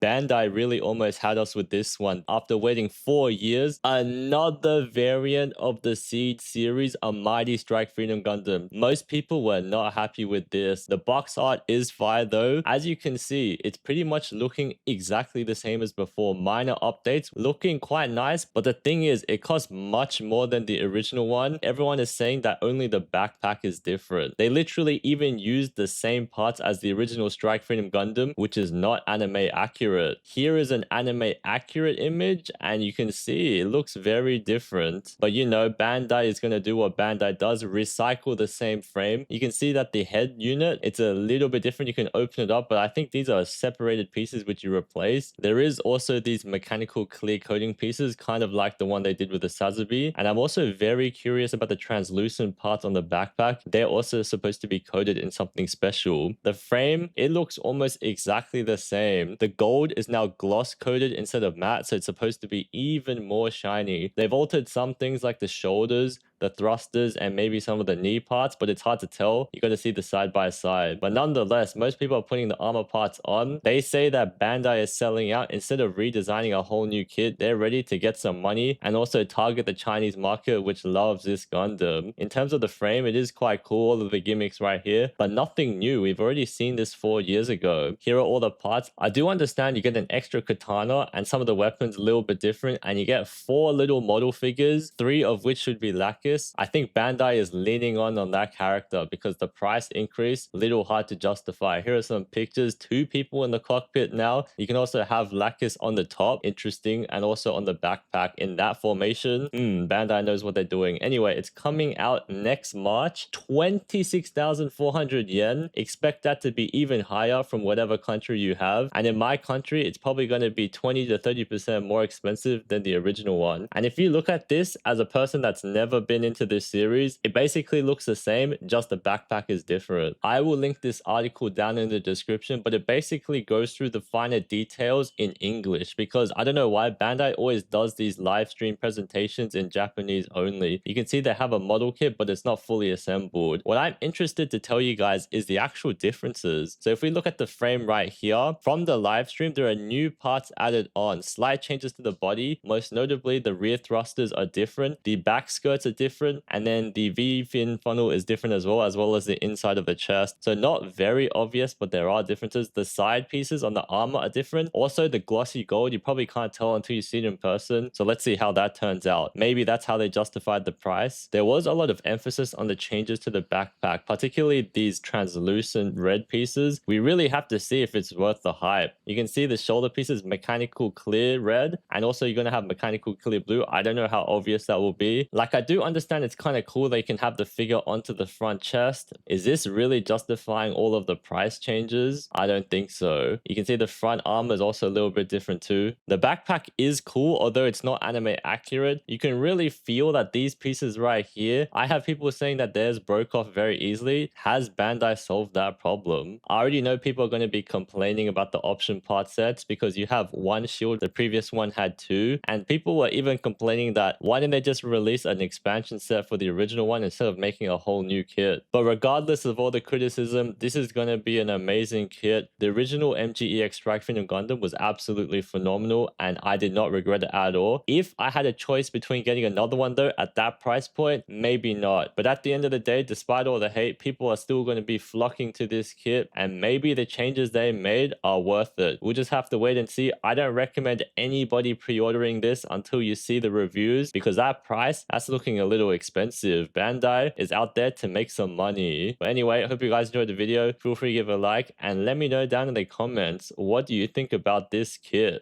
Bandai really almost had us with this one. After waiting 4 years, another variant of the Siege series, a Mighty Strike Freedom Gundam. Most people were not happy with this. The box art is fire though. As you can see, it's pretty much looking exactly the same as before. Minor updates, looking quite nice, but the thing is, it costs much more than the original one. Everyone is saying that only the backpack is different. They literally even used the same parts as the original Strike Freedom Gundam, which is not anime accurate. Here is an anime accurate image, and you can see it looks very different. But you know, Bandai is going to do what Bandai does, recycle the same frame. You can see that the head unit, it's a little bit different. You can open it up, but I think these are separated pieces which you replace. There is also these mechanical clear coating pieces, kind of like the one they did with the Sazabi. And I'm also very curious about the translucent parts on the backpack. They're also supposed to be coated in something special. The frame, it looks almost exactly the same. The gold is now gloss coated instead of matte, so it's supposed to be even more shiny. They've altered some things like the shoulders, the thrusters, and maybe some of the knee parts, but it's hard to tell. You got to see the side by side. But nonetheless, most people are putting the armor parts on. They say that Bandai is selling out. Instead of redesigning a whole new kit, they're ready to get some money and also target the Chinese market, which loves this Gundam. In terms of the frame, it is quite cool, all of the gimmicks right here, but nothing new. We've already seen this 4 years ago. Here are all the parts. I do understand you get an extra katana and some of the weapons a little bit different, and you get 4 little model figures, 3 of which should be lacquer. I think Bandai is leaning on that character because the price increase, little hard to justify. Here are some pictures, 2 people in the cockpit now. You can also have Lacus on the top, interesting, and also on the backpack in that formation. Bandai knows what they're doing. Anyway, it's coming out next March, 26,400 yen. Expect that to be even higher from whatever country you have. And in my country, it's probably going to be 20 to 30% more expensive than the original one. And if you look at this as a person that's never been into this series, it basically looks the same, just the backpack is different. I will link this article down in the description, but it basically goes through the finer details in English because I don't know why Bandai always does these live stream presentations in Japanese only. You can see they have a model kit, but it's not fully assembled. What I'm interested to tell you guys is the actual differences. So if we look at the frame right here, from the live stream, there are new parts added on, slight changes to the body. Most notably, the rear thrusters are different, the back skirts are different, and then the V-fin funnel is different as well as the inside of the chest. So not very obvious, but there are differences. The side pieces on the armor are different. Also, the glossy gold, you probably can't tell until you see it in person. So let's see how that turns out. Maybe that's how they justified the price. There was a lot of emphasis on the changes to the backpack, particularly these translucent red pieces. We really have to see if it's worth the hype. You can see the shoulder pieces, mechanical clear red, and also you're going to have mechanical clear blue. I don't know how obvious that will be. Like, I do understand it's kind of cool they can have the figure onto the front chest. Is this really justifying all of the price changes? I don't think so. You can see the front armor is also a little bit different too. The backpack is cool, although it's not anime accurate. You can really feel that these pieces right here, I have people saying that theirs broke off very easily. Has Bandai solved that problem? I already know people are going to be complaining about the option part sets because you have 1 shield, the previous one had 2, and people were even complaining that why didn't they just release an expansion set for the original one instead of making a whole new kit? But regardless of all the criticism, this is going to be an amazing kit. The original MGEX Strike Freedom Gundam was absolutely phenomenal, and I did not regret it at all. If I had a choice between getting another one though at that price point, maybe not. But at the end of the day, despite all the hate, people are still going to be flocking to this kit, and maybe the changes they made are worth it. We'll just have to wait and see. I don't recommend anybody pre-ordering this until you see the reviews because that price, that's looking a little expensive. Bandai is out there to make some money. But anyway, I hope you guys enjoyed the video. Feel free to give a like and let me know down in the comments, what do you think about this kit?